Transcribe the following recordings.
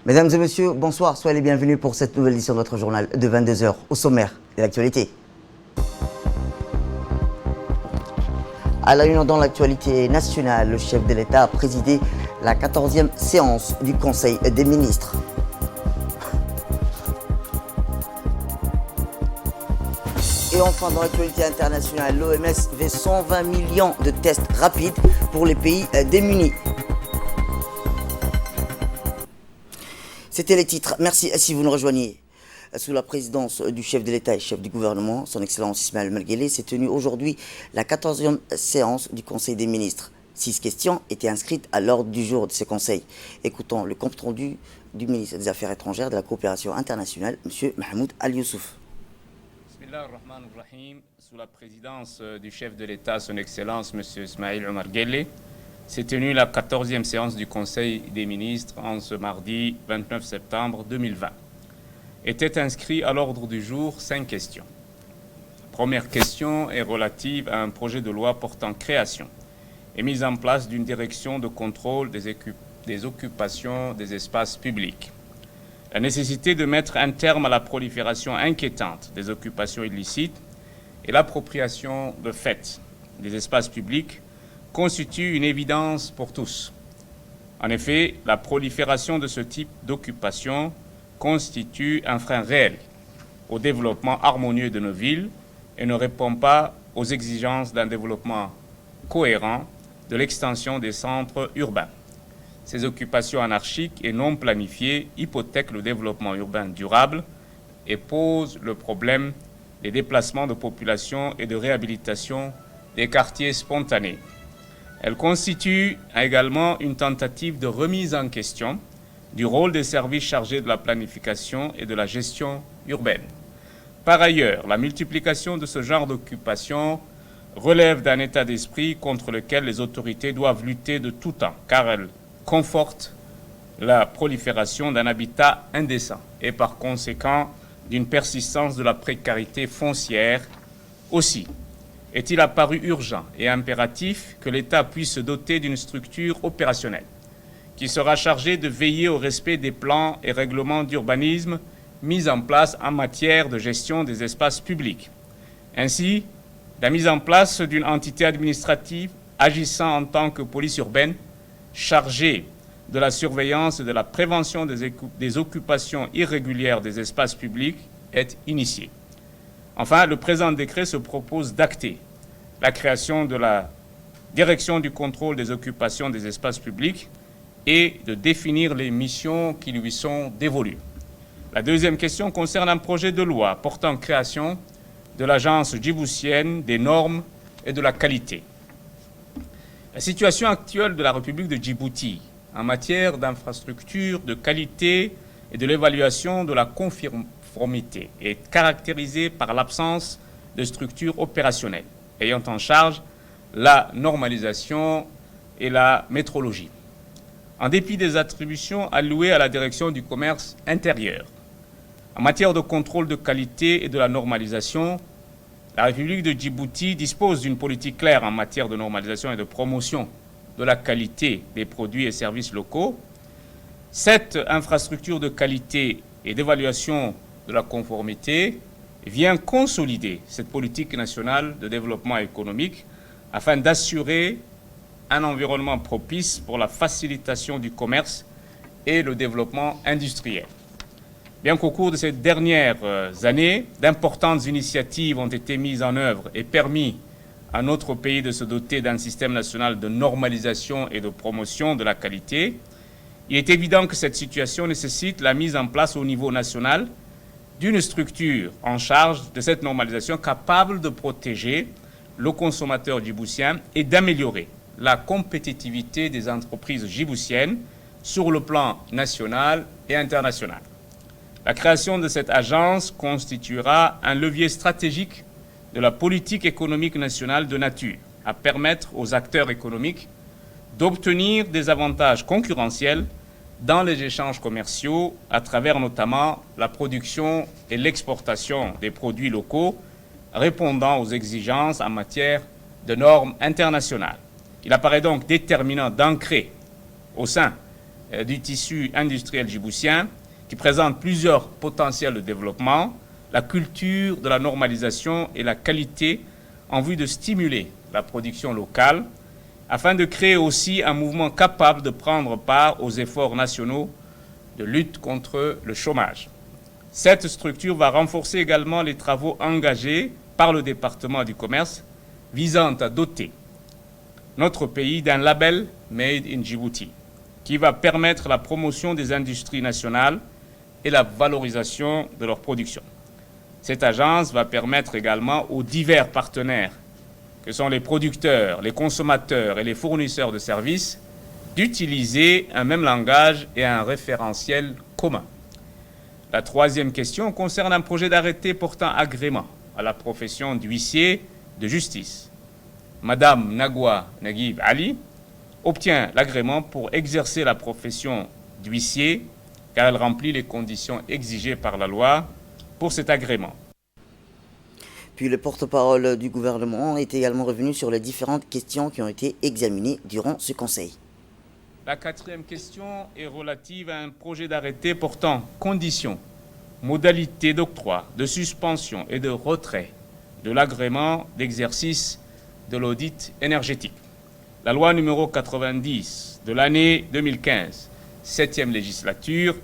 Mesdames et messieurs, bonsoir, soyez les bienvenus pour cette nouvelle édition de votre journal de 22 heures au sommaire de l'actualité. À la une dans l'actualité nationale, le chef de l'État a présidé la 14e séance du Conseil des ministres. Et enfin, dans l'actualité internationale, l'OMS fait 120 millions de tests rapides pour les pays démunis. C'était les titres. Merci si vous nous rejoignez. Sous la présidence du chef de l'État et chef du gouvernement, son Excellence Ismaël Omar Guelleh, s'est tenue aujourd'hui la 14e séance du Conseil des ministres. 6 questions étaient inscrites à l'ordre du jour de ce conseil. Écoutons le compte-rendu du ministre des Affaires étrangères et de la coopération internationale, M. Mahmoud Al-Youssouf. Bismillahirrahmanirrahim. Sous la présidence du chef de l'État, son Excellence M. Ismaël Omar Guelleh, s'est tenue la 14e séance du Conseil des ministres en ce mardi 29 septembre 2020. Étaient inscrits à l'ordre du jour 5 questions. La première question est relative à un projet de loi portant création et mise en place d'une direction de contrôle des occupations des espaces publics. La nécessité de mettre un terme à la prolifération inquiétante des occupations illicites et l'appropriation de fait des espaces publics constitue une évidence pour tous. En effet, la prolifération de ce type d'occupation constitue un frein réel au développement harmonieux de nos villes et ne répond pas aux exigences d'un développement cohérent de l'extension des centres urbains. Ces occupations anarchiques et non planifiées hypothèquent le développement urbain durable et posent le problème des déplacements de population et de réhabilitation des quartiers spontanés. Elle constitue également une tentative de remise en question du rôle des services chargés de la planification et de la gestion urbaine. Par ailleurs, la multiplication de ce genre d'occupation relève d'un état d'esprit contre lequel les autorités doivent lutter de tout temps, car elle conforte la prolifération d'un habitat indécent et par conséquent d'une persistance de la précarité foncière. Aussi, est-il apparu urgent et impératif que l'État puisse se doter d'une structure opérationnelle qui sera chargée de veiller au respect des plans et règlements d'urbanisme mis en place en matière de gestion des espaces publics. Ainsi, la mise en place d'une entité administrative agissant en tant que police urbaine chargée de la surveillance et de la prévention des occupations irrégulières des espaces publics est initiée. Enfin, le présent décret se propose d'acter la création de la direction du contrôle des occupations des espaces publics et de définir les missions qui lui sont dévolues. La deuxième question concerne un projet de loi portant création de l'Agence djiboutienne des normes et de la qualité. La situation actuelle de la République de Djibouti en matière d'infrastructures, de qualité et de l'évaluation de la conformité est caractérisée par l'absence de structures opérationnelles ayant en charge la normalisation et la métrologie. En dépit des attributions allouées à la direction du commerce intérieur, en matière de contrôle de qualité et de la normalisation, la République de Djibouti dispose d'une politique claire en matière de normalisation et de promotion de la qualité des produits et services locaux. Cette infrastructure de qualité et d'évaluation de la conformité vient consolider cette politique nationale de développement économique afin d'assurer un environnement propice pour la facilitation du commerce et le développement industriel. Bien qu'au cours de ces dernières années, d'importantes initiatives ont été mises en œuvre et permis à notre pays de se doter d'un système national de normalisation et de promotion de la qualité, il est évident que cette situation nécessite la mise en place au niveau national d'une structure en charge de cette normalisation capable de protéger le consommateur djiboutien et d'améliorer la compétitivité des entreprises djiboutiennes sur le plan national et international. La création de cette agence constituera un levier stratégique de la politique économique nationale de nature à permettre aux acteurs économiques d'obtenir des avantages concurrentiels dans les échanges commerciaux à travers notamment la production et l'exportation des produits locaux répondant aux exigences en matière de normes internationales. Il apparaît donc déterminant d'ancrer au sein du tissu industriel djiboutien qui présente plusieurs potentiels de développement, la culture de la normalisation et la qualité en vue de stimuler la production locale afin de créer aussi un mouvement capable de prendre part aux efforts nationaux de lutte contre le chômage. Cette structure va renforcer également les travaux engagés par le département du commerce visant à doter notre pays d'un label Made in Djibouti qui va permettre la promotion des industries nationales et la valorisation de leur production. Cette agence va permettre également aux divers partenaires que sont les producteurs, les consommateurs et les fournisseurs de services d'utiliser un même langage et un référentiel commun. La troisième question concerne un projet d'arrêté portant agrément à la profession d'huissier de justice. Madame Nagwa Naguib Ali obtient l'agrément pour exercer la profession d'huissier car elle remplit les conditions exigées par la loi pour cet agrément. Puis le porte-parole du gouvernement est également revenu sur les différentes questions qui ont été examinées durant ce conseil. La quatrième question est relative à un projet d'arrêté portant conditions, modalités d'octroi, de suspension et de retrait de l'agrément d'exercice de l'audit énergétique. La loi numéro 90 de l'année 2015, 7e législature,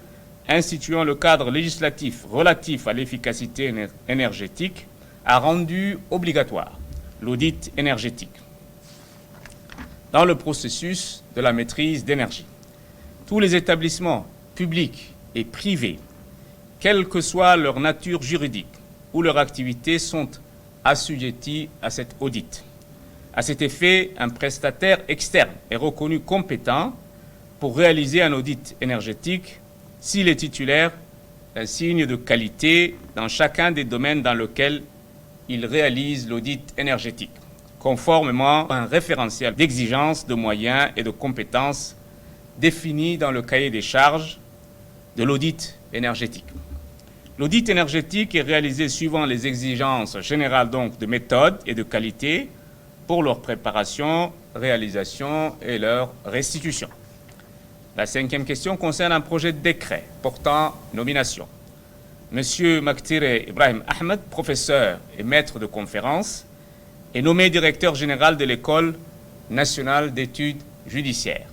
instituant le cadre législatif relatif à l'efficacité énergétique, a rendu obligatoire l'audit énergétique dans le processus de la maîtrise d'énergie. Tous les établissements publics et privés, quelle que soit leur nature juridique ou leur activité, sont assujettis à cet audit. À cet effet, un prestataire externe est reconnu compétent pour réaliser un audit énergétique s'il est titulaire d'un signe de qualité dans chacun des domaines dans lesquels il réalise l'audit énergétique, conformément à un référentiel d'exigence de moyens et de compétences défini dans le cahier des charges de l'audit énergétique. L'audit énergétique est réalisé suivant les exigences générales donc de méthode et de qualité pour leur préparation, réalisation et leur restitution. La cinquième question concerne un projet de décret portant nomination. Monsieur Maktire Ibrahim Ahmed, professeur et maître de conférences, est nommé directeur général de l'École nationale d'études judiciaires.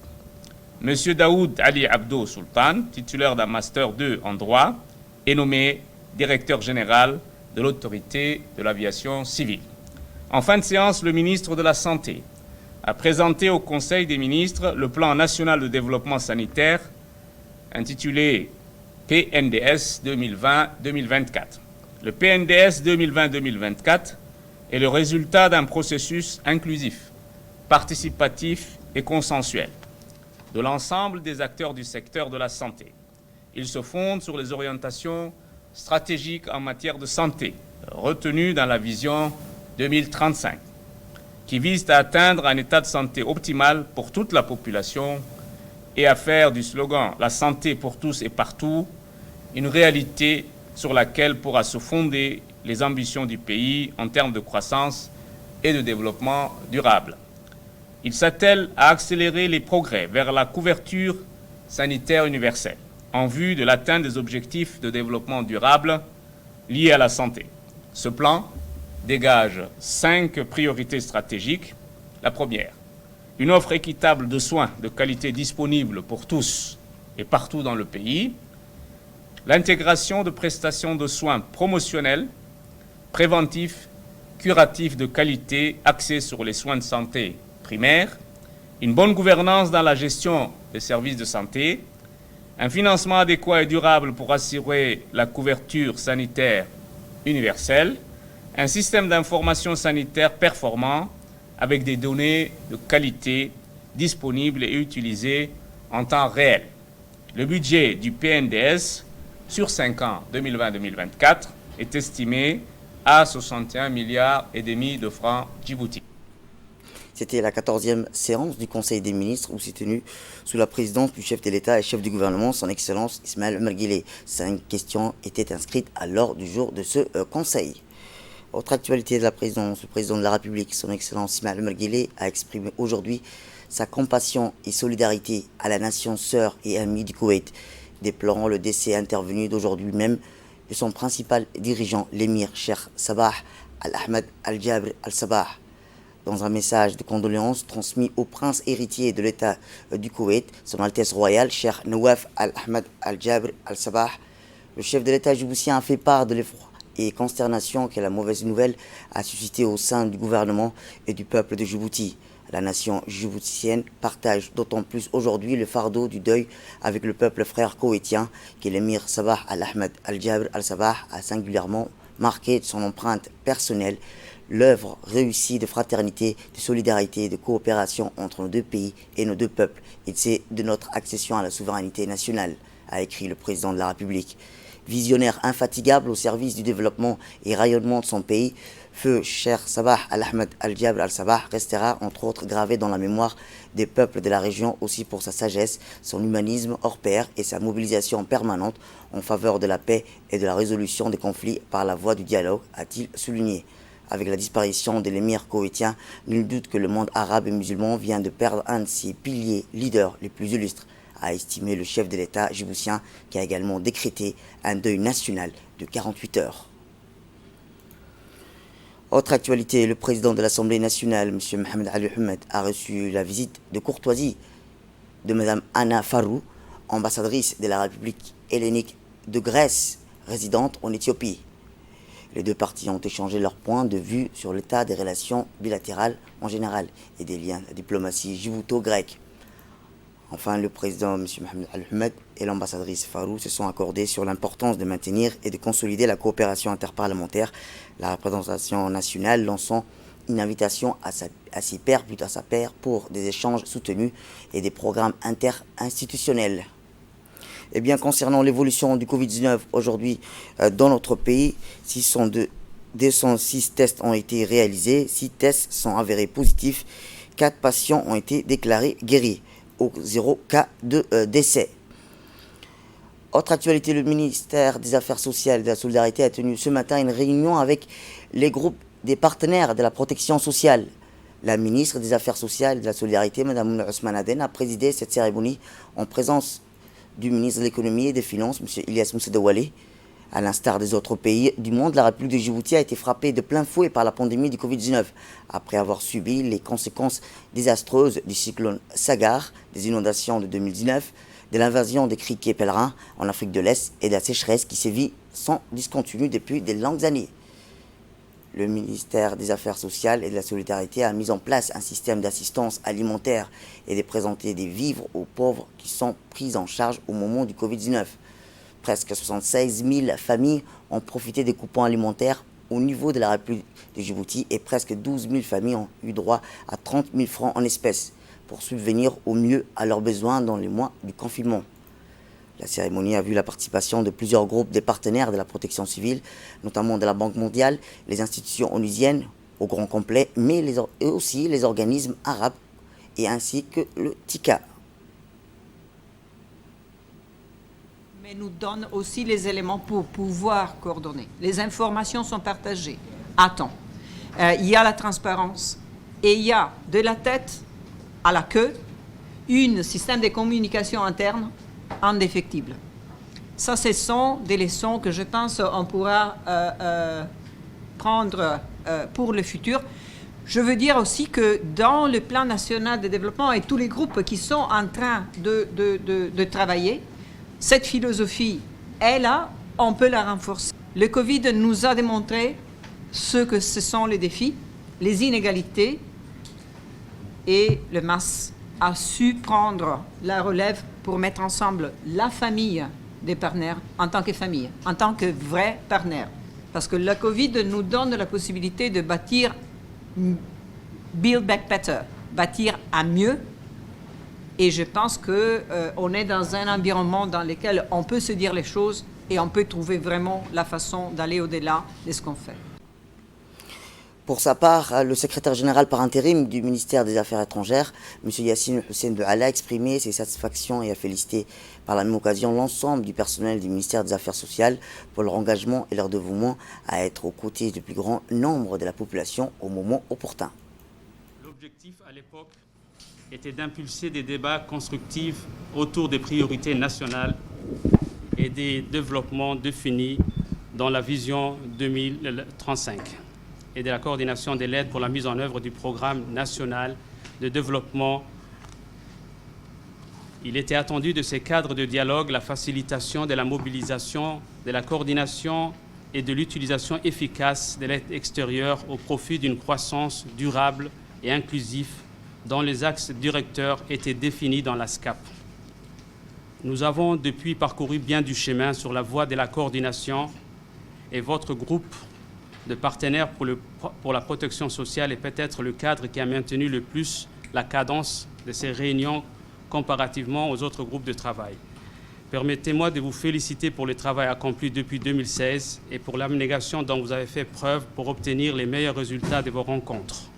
Monsieur Daoud Ali Abdo Sultan, titulaire d'un Master 2 en droit, est nommé directeur général de l'autorité de l'aviation civile. En fin de séance, le ministre de la Santé a présenté au Conseil des ministres le plan national de développement sanitaire intitulé PNDS 2020-2024. Le PNDS 2020-2024 est le résultat d'un processus inclusif, participatif et consensuel de l'ensemble des acteurs du secteur de la santé. Il se fonde sur les orientations stratégiques en matière de santé retenues dans la vision 2035, qui vise à atteindre un état de santé optimal pour toute la population et à faire du slogan « La santé pour tous et partout » une réalité sur laquelle pourra se fonder les ambitions du pays en termes de croissance et de développement durable. Il s'attelle à accélérer les progrès vers la couverture sanitaire universelle en vue de l'atteinte des objectifs de développement durable liés à la santé. Ce plan dégage 5 priorités stratégiques. La première, une offre équitable de soins de qualité disponible pour tous et partout dans le pays. L'intégration de prestations de soins promotionnels, préventifs, curatifs de qualité axés sur les soins de santé primaires, une bonne gouvernance dans la gestion des services de santé, un financement adéquat et durable pour assurer la couverture sanitaire universelle, un système d'information sanitaire performant avec des données de qualité disponibles et utilisées en temps réel. Le budget du PNDS sur 5 ans 2020-2024 est estimé à 61,5 milliards de francs djiboutiques. C'était la 14e séance du Conseil des ministres où s'est tenue sous la présidence du chef de l'État et chef du gouvernement, son Excellence Ismaël Omar Guelleh. 5 questions étaient inscrites à l'ordre du jour de ce Conseil. Autre actualité de la présidence, le président de la République, son Excellence Ismaël Omar Guelleh, a exprimé aujourd'hui sa compassion et solidarité à la nation sœur et amie du Koweït, déplorant le décès intervenu d'aujourd'hui même de son principal dirigeant, l'émir Cheikh Sabah Al-Ahmed Al-Jabr Al-Sabah. Dans un message de condoléances transmis au prince héritier de l'État du Koweït, son Altesse royale, Cheikh Nawaf Al-Ahmed Al-Jabr Al-Sabah, le chef de l'État djiboutien a fait part de l'effroi et consternation que la mauvaise nouvelle a suscité au sein du gouvernement et du peuple de Djibouti. La nation djiboutienne partage d'autant plus aujourd'hui le fardeau du deuil avec le peuple frère koweïtien que l'émir Sabah Al-Ahmed Al-Jabr Al-Sabah a singulièrement marqué de son empreinte personnelle l'œuvre réussie de fraternité, de solidarité et de coopération entre nos deux pays et nos deux peuples, et c'est de notre accession à la souveraineté nationale, a écrit le président de la République. Visionnaire infatigable au service du développement et rayonnement de son pays, feu Cheikh Sabah Al-Ahmed Al-Jabr Al-Sabah restera entre autres gravé dans la mémoire des peuples de la région aussi pour sa sagesse, son humanisme hors pair et sa mobilisation permanente en faveur de la paix et de la résolution des conflits par la voie du dialogue, a-t-il souligné. Avec la disparition de l'émir koweïtien, nul doute que le monde arabe et musulman vient de perdre un de ses piliers leaders les plus illustres, a estimé le chef de l'État djiboutien qui a également décrété un deuil national de 48 heures. Autre actualité, le président de l'Assemblée nationale, M. Mohamed Ali Mohamed, a reçu la visite de courtoisie de Mme Anna Farou, ambassadrice de la République hellénique de Grèce, résidente en Éthiopie. Les deux parties ont échangé leurs points de vue sur l'état des relations bilatérales en général et des liens de diplomatie djibouto-grecque. Enfin, le président M. Mohamed Al-Ahmed et l'ambassadrice Farou se sont accordés sur l'importance de maintenir et de consolider la coopération interparlementaire, la représentation nationale lançant une invitation à ses pairs, plutôt à sa paire, pour des échanges soutenus et des programmes interinstitutionnels. Eh bien, concernant l'évolution du Covid-19 aujourd'hui dans notre pays, 206 tests ont été réalisés, 6 tests sont avérés positifs, 4 patients ont été déclarés guéris, au 0 cas de décès. Autre actualité, le ministère des Affaires sociales et de la Solidarité a tenu ce matin une réunion avec les groupes des partenaires de la protection sociale. La ministre des Affaires sociales et de la Solidarité, Mme Ousmane Aden, a présidé cette cérémonie en présence du ministre de l'économie et des finances, M. Ilyas Moussedawale. À l'instar des autres pays du monde, la République de Djibouti a été frappée de plein fouet par la pandémie du Covid-19, après avoir subi les conséquences désastreuses du cyclone Sagar, des inondations de 2019, de l'invasion des criquets pèlerins en Afrique de l'Est et de la sécheresse qui sévit sans discontinu depuis de longues années. Le ministère des Affaires sociales et de la Solidarité a mis en place un système d'assistance alimentaire et de présenter des vivres aux pauvres qui sont pris en charge au moment du Covid-19. Presque 76 000 familles ont profité des coupons alimentaires au niveau de la République de Djibouti et presque 12 000 familles ont eu droit à 30 000 francs en espèces pour subvenir au mieux à leurs besoins dans les mois du confinement. La cérémonie a vu la participation de plusieurs groupes des partenaires de la protection civile, notamment de la Banque mondiale, les institutions onusiennes au grand complet, mais aussi les organismes arabes et ainsi que le TICA. Mais nous donne aussi les éléments pour pouvoir coordonner. Les informations sont partagées à temps. Il y a la transparence et il y a de la tête à la queue un système de communication interne indéfectible. Ça, ce sont des leçons que je pense on pourra prendre pour le futur. Je veux dire aussi que dans le plan national de développement et tous les groupes qui sont en train de travailler, cette philosophie est là, on peut la renforcer. Le Covid nous a démontré ce que ce sont les défis, les inégalités, et le MAS a su prendre la relève pour mettre ensemble la famille des partenaires en tant que famille, en tant que vrais partenaires. Parce que la Covid nous donne la possibilité de bâtir, build back better, bâtir à mieux. Et je pense qu'on est dans un environnement dans lequel on peut se dire les choses et on peut trouver vraiment la façon d'aller au-delà de ce qu'on fait. Pour sa part, le secrétaire général par intérim du ministère des Affaires étrangères, M. Yassine Hussein Bouala, a exprimé ses satisfactions et a félicité par la même occasion l'ensemble du personnel du ministère des Affaires sociales pour leur engagement et leur dévouement à être aux côtés du plus grand nombre de la population au moment opportun. L'objectif à l'époque était d'impulser des débats constructifs autour des priorités nationales et des développements définis dans la vision 2035 et de la coordination de l'aide pour la mise en œuvre du programme national de développement. Il était attendu de ces cadres de dialogue la facilitation de la mobilisation, de la coordination et de l'utilisation efficace de l'aide extérieure au profit d'une croissance durable et inclusive dont les axes directeurs étaient définis dans la SCAP. Nous avons depuis parcouru bien du chemin sur la voie de la coordination et votre groupe de partenaires pour la protection sociale est peut-être le cadre qui a maintenu le plus la cadence de ces réunions comparativement aux autres groupes de travail. Permettez-moi de vous féliciter pour le travail accompli depuis 2016 et pour l'abnégation dont vous avez fait preuve pour obtenir les meilleurs résultats de vos rencontres.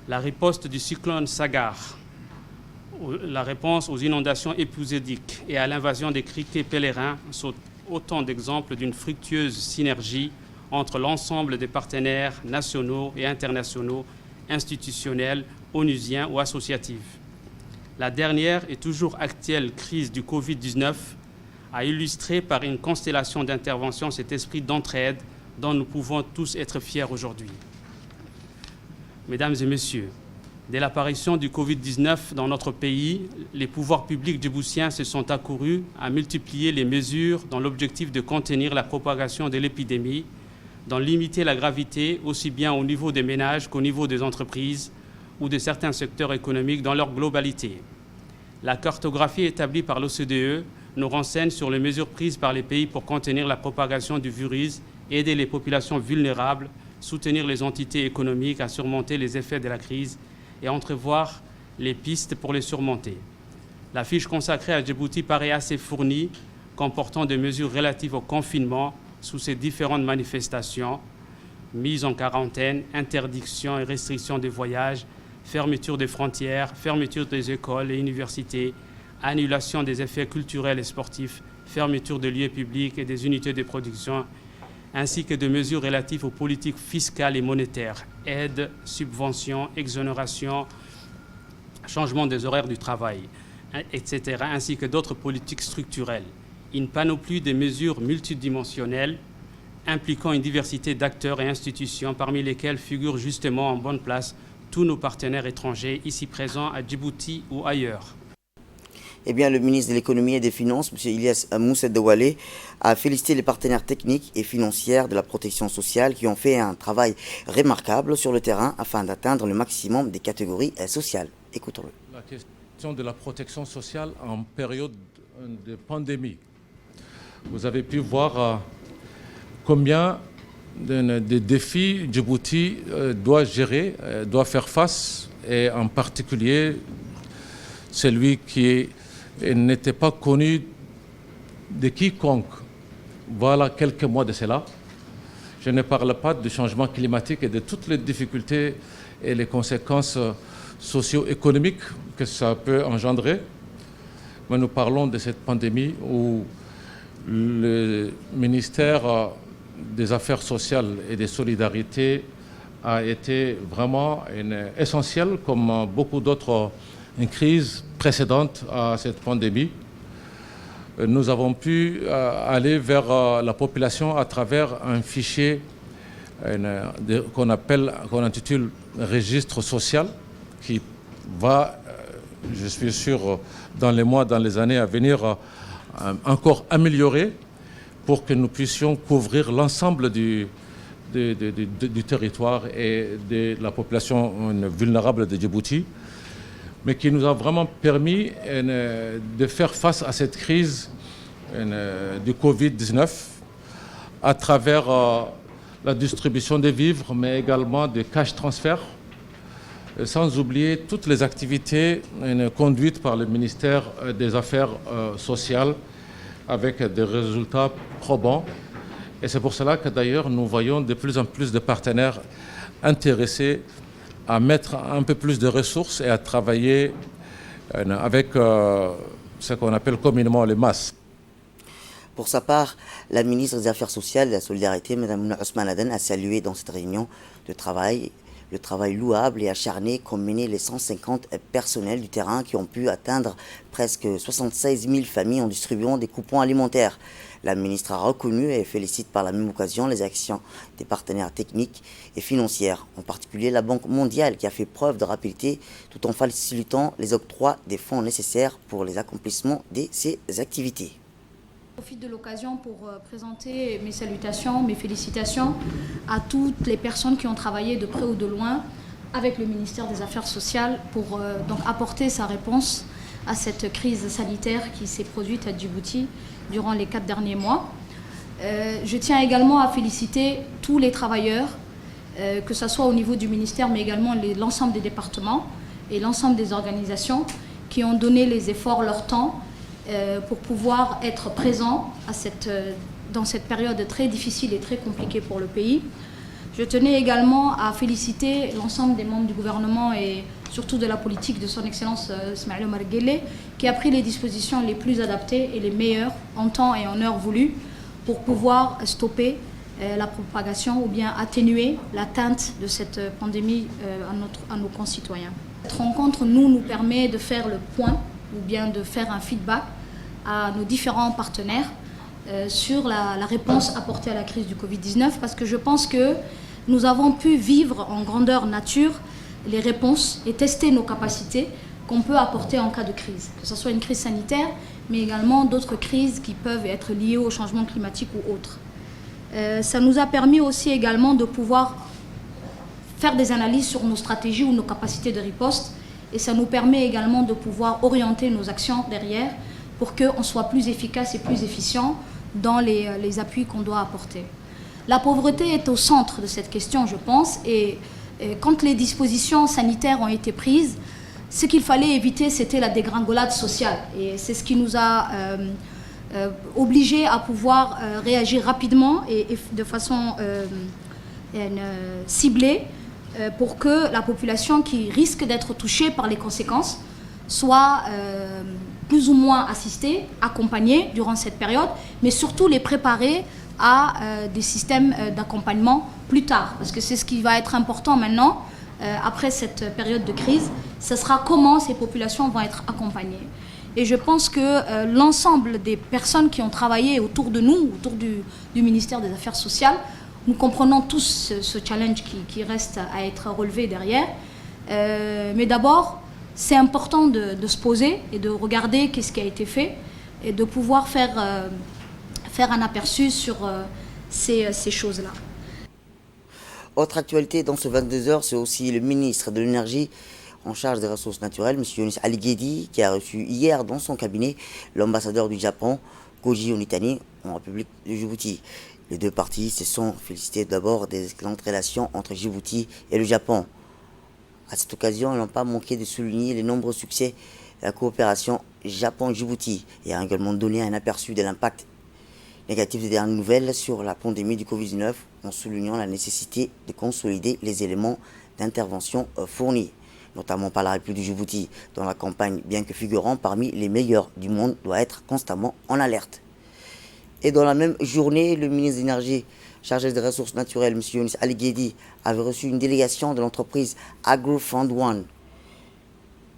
La riposte du cyclone Sagar, la réponse aux inondations épisodiques et à l'invasion des criquets pèlerins sont autant d'exemples d'une fructueuse synergie entre l'ensemble des partenaires nationaux et internationaux, institutionnels, onusiens ou associatifs. La dernière et toujours actuelle crise du Covid-19 a illustré par une constellation d'interventions cet esprit d'entraide dont nous pouvons tous être fiers aujourd'hui. Mesdames et messieurs, dès l'apparition du Covid-19 dans notre pays, les pouvoirs publics djiboutiens se sont accourus à multiplier les mesures dans l'objectif de contenir la propagation de l'épidémie, d'en limiter la gravité aussi bien au niveau des ménages qu'au niveau des entreprises ou de certains secteurs économiques dans leur globalité. La cartographie établie par l'OCDE nous renseigne sur les mesures prises par les pays pour contenir la propagation du virus, aider les populations vulnérables, soutenir les entités économiques à surmonter les effets de la crise et entrevoir les pistes pour les surmonter. La fiche consacrée à Djibouti paraît assez fournie, comportant des mesures relatives au confinement sous ces différentes manifestations, mise en quarantaine, interdiction et restriction des voyages, fermeture des frontières, fermeture des écoles et universités, annulation des effets culturels et sportifs, fermeture des lieux publics et des unités de production, ainsi que de mesures relatives aux politiques fiscales et monétaires, aides, subventions, exonérations, changement des horaires du travail, etc., ainsi que d'autres politiques structurelles. Une panoplie de mesures multidimensionnelles impliquant une diversité d'acteurs et institutions, parmi lesquels figurent justement en bonne place tous nos partenaires étrangers ici présents à Djibouti ou ailleurs. Eh bien, le ministre de l'Économie et des Finances, M. Ilyas Mousset Douale, a félicité les partenaires techniques et financiers de la protection sociale qui ont fait un travail remarquable sur le terrain afin d'atteindre le maximum des catégories sociales. Écoutons-le. La question de la protection sociale en période de pandémie. Vous avez pu voir combien de défis Djibouti doit gérer, doit faire face, et en particulier celui qui n'était pas connu de quiconque. Voilà quelques mois de cela. Je ne parle pas du changement climatique et de toutes les difficultés et les conséquences socio-économiques que ça peut engendrer, mais nous parlons de cette pandémie où le ministère des Affaires sociales et des solidarités a été vraiment essentiel, comme beaucoup d'autres crises précédentes à cette pandémie. Nous avons pu aller vers la population à travers un fichier qu'on intitule registre social, qui va, je suis sûr, dans les mois, dans les années à venir, encore améliorer pour que nous puissions couvrir l'ensemble du territoire et de la population vulnérable de Djibouti, mais qui nous a vraiment permis de faire face à cette crise du Covid-19 à travers la distribution des vivres, mais également des cash transferts, sans oublier toutes les activités conduites par le ministère des Affaires sociales avec des résultats probants. Et c'est pour cela que d'ailleurs nous voyons de plus en plus de partenaires intéressés à mettre un peu plus de ressources et à travailler avec ce qu'on appelle communément les masses. Pour sa part, la ministre des Affaires sociales et de la Solidarité, Mme Ousmane Aden, a salué dans cette réunion de travail le travail louable et acharné qu'ont mené les 150 personnels du terrain qui ont pu atteindre presque 76 000 familles en distribuant des coupons alimentaires. La ministre a reconnu et félicite par la même occasion les actions des partenaires techniques et financières, en particulier la Banque mondiale qui a fait preuve de rapidité tout en facilitant les octrois des fonds nécessaires pour les accomplissements de ces activités. Je profite de l'occasion pour présenter mes salutations, mes félicitations à toutes les personnes qui ont travaillé de près ou de loin avec le ministère des Affaires sociales pour donc apporter sa réponse à cette crise sanitaire qui s'est produite à Djibouti durant les 4 derniers mois. Je tiens également à féliciter tous les travailleurs, que ce soit au niveau du ministère, mais également l'ensemble des départements et l'ensemble des organisations qui ont donné les efforts, leur temps, pour pouvoir être présents dans cette période très difficile et très compliquée pour le pays. Je tenais également à féliciter l'ensemble des membres du gouvernement et surtout de la politique de son Excellence Ismaïl Omar Guelleh, qui a pris les dispositions les plus adaptées et les meilleures en temps et en heure voulu pour pouvoir stopper la propagation ou bien atténuer l'atteinte de cette pandémie à nos concitoyens. Cette rencontre nous permet de faire le point ou bien de faire un feedback à nos différents partenaires sur la réponse apportée à la crise du Covid-19, parce que je pense que nous avons pu vivre en grandeur nature les réponses et tester nos capacités qu'on peut apporter en cas de crise, que ce soit une crise sanitaire, mais également d'autres crises qui peuvent être liées au changement climatique ou autres. Ça nous a permis aussi également de pouvoir faire des analyses sur nos stratégies ou nos capacités de riposte, et ça nous permet également de pouvoir orienter nos actions derrière pour qu'on soit plus efficace et plus efficient dans les appuis qu'on doit apporter. La pauvreté est au centre de cette question, je pense, et quand les dispositions sanitaires ont été prises, ce qu'il fallait éviter, c'était la dégringolade sociale. Et c'est ce qui nous a obligés à pouvoir réagir rapidement et de façon ciblée pour que la population qui risque d'être touchée par les conséquences soit plus ou moins assistée, accompagnée durant cette période, mais surtout les préparer à des systèmes d'accompagnement plus tard. Parce que c'est ce qui va être important maintenant, après cette période de crise, ce sera comment ces populations vont être accompagnées. Et je pense que l'ensemble des personnes qui ont travaillé autour de nous, autour du ministère des Affaires sociales, nous comprenons tous ce challenge qui reste à être relevé derrière. Mais d'abord, c'est important de se poser et de regarder qu'est-ce qui a été fait et de pouvoir faire un aperçu sur ces choses-là. Autre actualité dans ce 22h, c'est aussi le ministre de l'Énergie en charge des ressources naturelles, M. Younis Ali Guédi, qui a reçu hier dans son cabinet l'ambassadeur du Japon, Koji Onitani, en République de Djibouti. Les deux parties se sont félicitées d'abord des excellentes relations entre Djibouti et le Japon. À cette occasion, ils n'ont pas manqué de souligner les nombreux succès de la coopération Japon-Djibouti et a également donné un aperçu de l'impact négatif des dernières nouvelles sur la pandémie du Covid-19 en soulignant la nécessité de consolider les éléments d'intervention fournis, notamment par la République du Djibouti, dont la campagne, bien que figurant parmi les meilleures du monde, doit être constamment en alerte. Et dans la même journée, le ministre de l'Énergie chargé des ressources naturelles, M. Younis Ali Guédi, avait reçu une délégation de l'entreprise AgroFund One.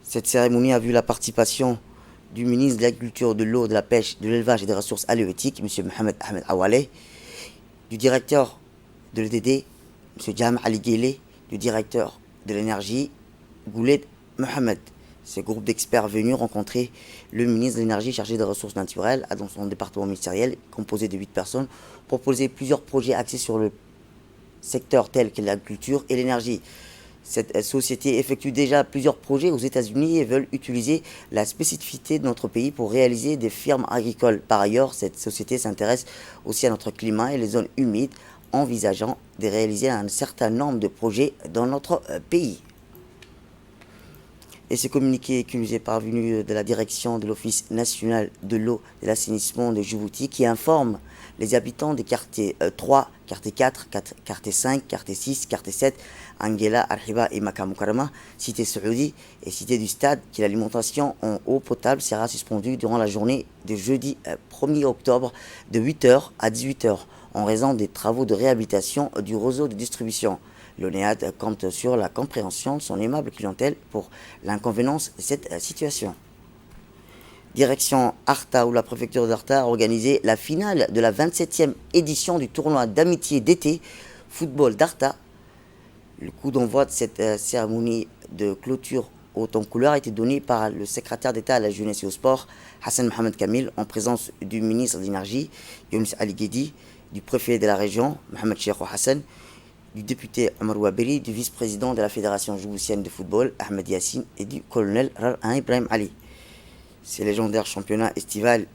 Cette cérémonie a vu la participation du ministre de l'Agriculture, de l'Eau, de la Pêche, de l'Élevage et des Ressources halieutiques, M. Mohamed Ahmed Awale, du directeur de l'EDD, M. Jam Ali Guelleh, du directeur de l'énergie, Gouled Mohamed. Ces groupes d'experts venus rencontrer le ministre de l'Énergie chargé des ressources naturelles dans son département ministériel, composé de 8 personnes, pour proposer plusieurs projets axés sur le secteur tel que l'agriculture et l'énergie. Cette société effectue déjà plusieurs projets aux États-Unis et veulent utiliser la spécificité de notre pays pour réaliser des firmes agricoles. Par ailleurs, cette société s'intéresse aussi à notre climat et les zones humides, envisageant de réaliser un certain nombre de projets dans notre pays. Et ce communiqué qui nous est parvenu de la direction de l'Office national de l'eau et de l'assainissement de Djibouti qui informe les habitants des quartiers 3, quartier 4, quartier 5, quartier 6, quartier 7, Angela, Arhiba et Makamukarama, cité Saoudi et cité du Stade, que l'alimentation en eau potable sera suspendue durant la journée de jeudi 1er octobre de 8h à 18h en raison des travaux de réhabilitation du réseau de distribution. L'ONEAD compte sur la compréhension de son aimable clientèle pour l'inconvénance de cette situation. Direction Arta, où la préfecture d'Arta a organisé la finale de la 27e édition du tournoi d'amitié d'été football d'Arta. Le coup d'envoi de cette cérémonie de clôture haute en couleur a été donné par le secrétaire d'État à la jeunesse et au sport, Hassan Mohamed Kamil, en présence du ministre de l'Énergie, Younis Ali Guedi, du préfet de la région, Mohamed Cheikh Hassan, du député Omar Waberi, du vice-président de la Fédération djiboutienne de football, Ahmed Yassine, et du colonel Rar Ibrahim Ali. Ces légendaires championnats estivales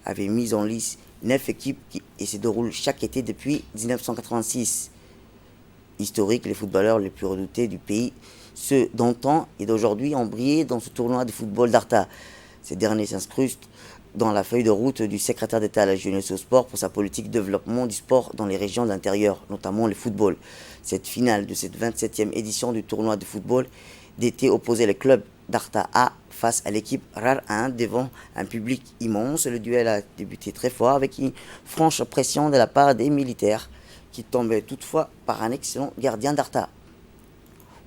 avaient mis en lice 9 équipes et se déroulent chaque été depuis 1986. Historique, les footballeurs les plus redoutés du pays, ceux d'antan et d'aujourd'hui, ont brillé dans ce tournoi de football d'Arta. Ces derniers s'incrustent dans la feuille de route du secrétaire d'État à la jeunesse et au sport pour sa politique de développement du sport dans les régions de l'intérieur, notamment le football. Cette finale de cette 27e édition du tournoi de football d'été opposait le club d'Arta A face à l'équipe RAR 1 devant un public immense. Le duel a débuté très fort avec une franche pression de la part des militaires qui tombaient toutefois par un excellent gardien d'Arta.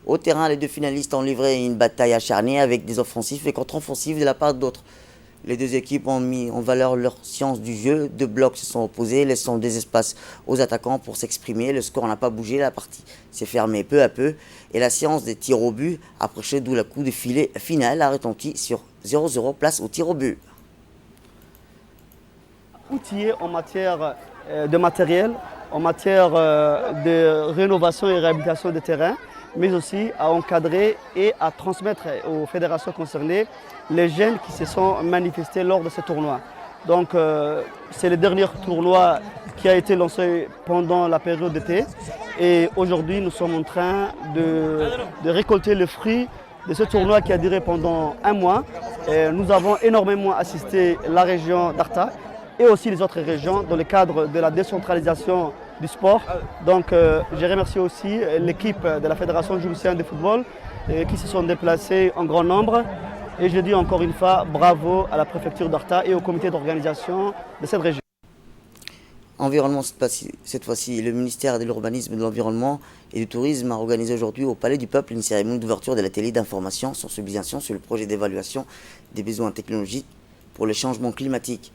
Au terrain, les deux finalistes ont livré une bataille acharnée avec des offensifs et contre-offensifs de la part d'autres. Les deux équipes ont mis en valeur leur science du jeu. Deux blocs se sont opposés, laissant des espaces aux attaquants pour s'exprimer. Le score n'a pas bougé, la partie s'est fermée peu à peu. Et la séance des tirs au but approchait, d'où le coup de filet final a retenti sur 0-0, place au tir au but. Outillé en matière de matériel, en matière de rénovation et réhabilitation des terrains, mais aussi à encadrer et à transmettre aux fédérations concernées les jeunes qui se sont manifestés lors de ce tournoi. Donc c'est le dernier tournoi qui a été lancé pendant la période d'été et aujourd'hui nous sommes en train de récolter le fruit de ce tournoi qui a duré pendant un mois. Et nous avons énormément assisté la région d'Arta et aussi les autres régions dans le cadre de la décentralisation du sport. Donc je remercie aussi l'équipe de la Fédération djiboutienne de football qui se sont déplacés en grand nombre. Et je dis encore une fois bravo à la préfecture d'Arta et au comité d'organisation de cette région. Environnement, cette fois-ci, le ministère de l'Urbanisme, de l'Environnement et du Tourisme a organisé aujourd'hui au Palais du Peuple une cérémonie d'ouverture de l'atelier d'information, sensibilisation sur le projet d'évaluation des besoins technologiques pour le changement climatique.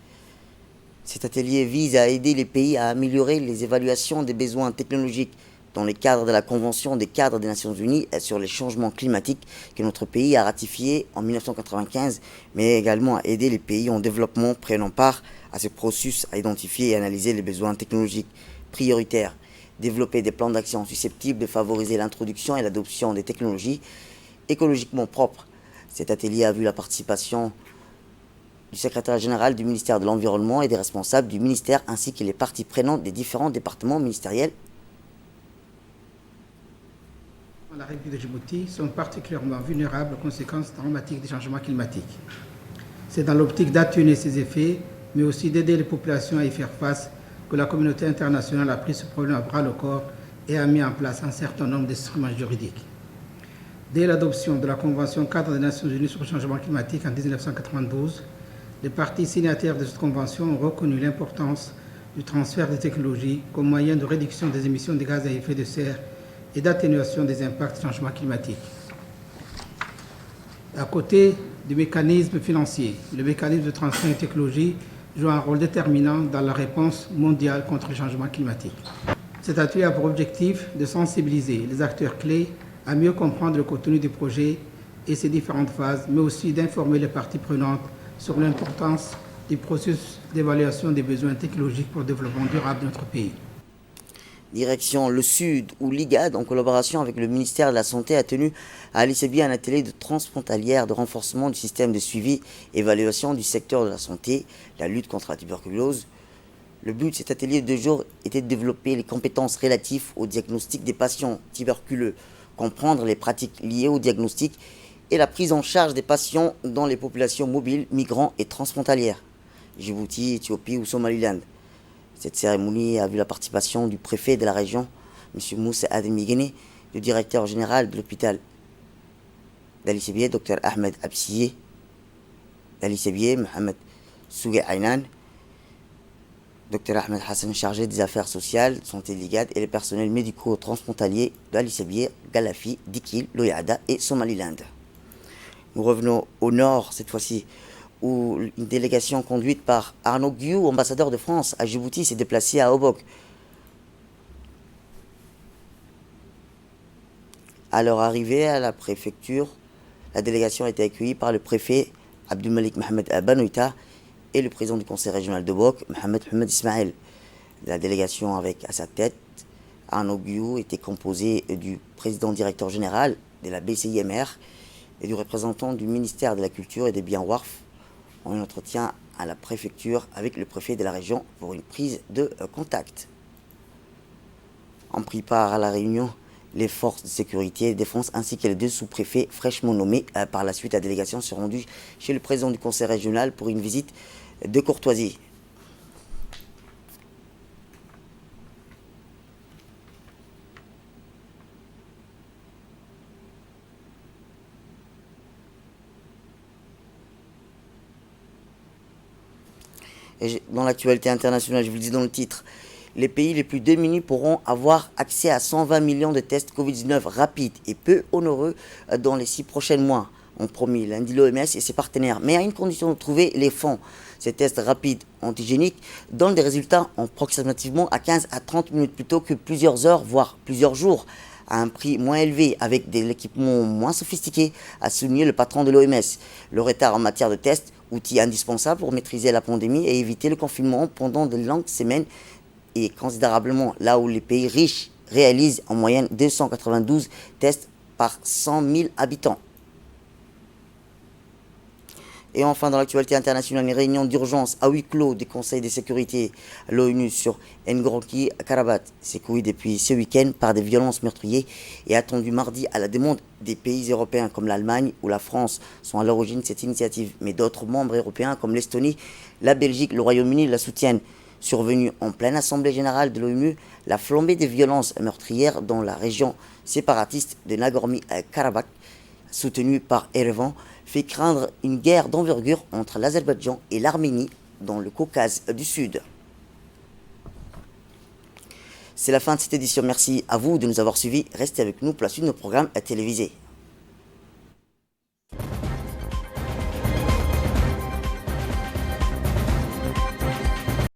Cet atelier vise à aider les pays à améliorer les évaluations des besoins technologiques dans le cadre de la Convention des cadres des Nations Unies sur les changements climatiques que notre pays a ratifié en 1995, mais également à aider les pays en développement prenant part à ce processus à identifier et analyser les besoins technologiques prioritaires, développer des plans d'action susceptibles de favoriser l'introduction et l'adoption des technologies écologiquement propres. Cet atelier a vu la participation du secrétaire général du ministère de l'Environnement et des responsables du ministère ainsi que les parties prenantes des différents départements ministériels. La République de Djibouti sont particulièrement vulnérables aux conséquences dramatiques des changements climatiques. C'est dans l'optique d'atténuer ces effets, mais aussi d'aider les populations à y faire face, que la communauté internationale a pris ce problème à bras le corps et a mis en place un certain nombre d'instruments juridiques. Dès l'adoption de la Convention cadre des Nations Unies sur le changement climatique en 1992, les parties signataires de cette convention ont reconnu l'importance du transfert des technologies comme moyen de réduction des émissions de gaz à effet de serre et d'atténuation des impacts du changement climatique. À côté du mécanisme financier, le mécanisme de transfert de technologie joue un rôle déterminant dans la réponse mondiale contre le changement climatique. Cet atelier a pour objectif de sensibiliser les acteurs clés à mieux comprendre le contenu du projet et ses différentes phases, mais aussi d'informer les parties prenantes sur l'importance du processus d'évaluation des besoins technologiques pour le développement durable de notre pays. Direction le Sud, où l'IGAD, en collaboration avec le ministère de la Santé, a tenu à Ali Sebi un atelier de transfrontalière de renforcement du système de suivi et évaluation du secteur de la santé, la lutte contre la tuberculose. Le but de cet atelier de 2 jours était de développer les compétences relatives au diagnostic des patients tuberculeux, comprendre les pratiques liées au diagnostic et la prise en charge des patients dans les populations mobiles, migrants et transfrontalières, Djibouti, Éthiopie ou Somaliland. Cette cérémonie a vu la participation du préfet de la région, M. Moussa Ademigene, du directeur général de l'hôpital d'Ali Sebiye, Dr Ahmed Absiye, d'Ali Sebiye, Mohamed Sougue Aynan, Dr Ahmed Hassan, chargé des affaires sociales, santé ligade et les personnels médicaux transfrontaliers d'Ali Sabir, Galafi, Dikil, Loyada et Somaliland. Nous revenons au nord cette fois-ci, où une délégation conduite par Arnaud Guillou, ambassadeur de France à Djibouti, s'est déplacée à Obok. À leur arrivée à la préfecture, la délégation a été accueillie par le préfet Abdulmalik Mohamed Banoïta et le président du conseil régional de Obok, Mohamed Ismaël. La délégation avec à sa tête Arnaud Guillou était composée du président directeur général de la BCIMR et du représentant du ministère de la Culture et des Biens WARF, en entretien à la préfecture avec le préfet de la région pour une prise de contact. En pris part à la réunion, les forces de sécurité et de défense ainsi que les deux sous-préfets fraîchement nommés. Par la suite, la délégation s'est rendue chez le président du conseil régional pour une visite de courtoisie. Et dans l'actualité internationale, je vous le dis dans le titre, les pays les plus démunis pourront avoir accès à 120 millions de tests Covid-19 rapides et peu onéreux dans les 6 prochains mois, ont promis lundi l'OMS et ses partenaires, mais à une condition de trouver les fonds. Ces tests rapides antigéniques donnent des résultats approximativement à 15 à 30 minutes plutôt que plusieurs heures, voire plusieurs jours, à un prix moins élevé, avec de l'équipement moins sophistiqué, a souligné le patron de l'OMS. Le retard en matière de tests, outil indispensable pour maîtriser la pandémie et éviter le confinement pendant de longues semaines, et considérablement là où les pays riches réalisent en moyenne 292 tests par 100 000 habitants. Et enfin, dans l'actualité internationale, une réunion d'urgence à huis clos des conseils de sécurité à l'ONU sur Ngorongoro-Karabat s'écoule depuis ce week-end par des violences meurtrières et attendue mardi à la demande des pays européens comme l'Allemagne ou la France sont à l'origine de cette initiative. Mais d'autres membres européens comme l'Estonie, la Belgique, le Royaume-Uni la soutiennent. Survenue en pleine assemblée générale de l'ONU, la flambée des violences meurtrières dans la région séparatiste de Nagorno-Karabakh, soutenue par Erevan, fait craindre une guerre d'envergure entre l'Azerbaïdjan et l'Arménie dans le Caucase du Sud. C'est la fin de cette édition. Merci à vous de nous avoir suivis. Restez avec nous pour la suite de nos programmes télévisés.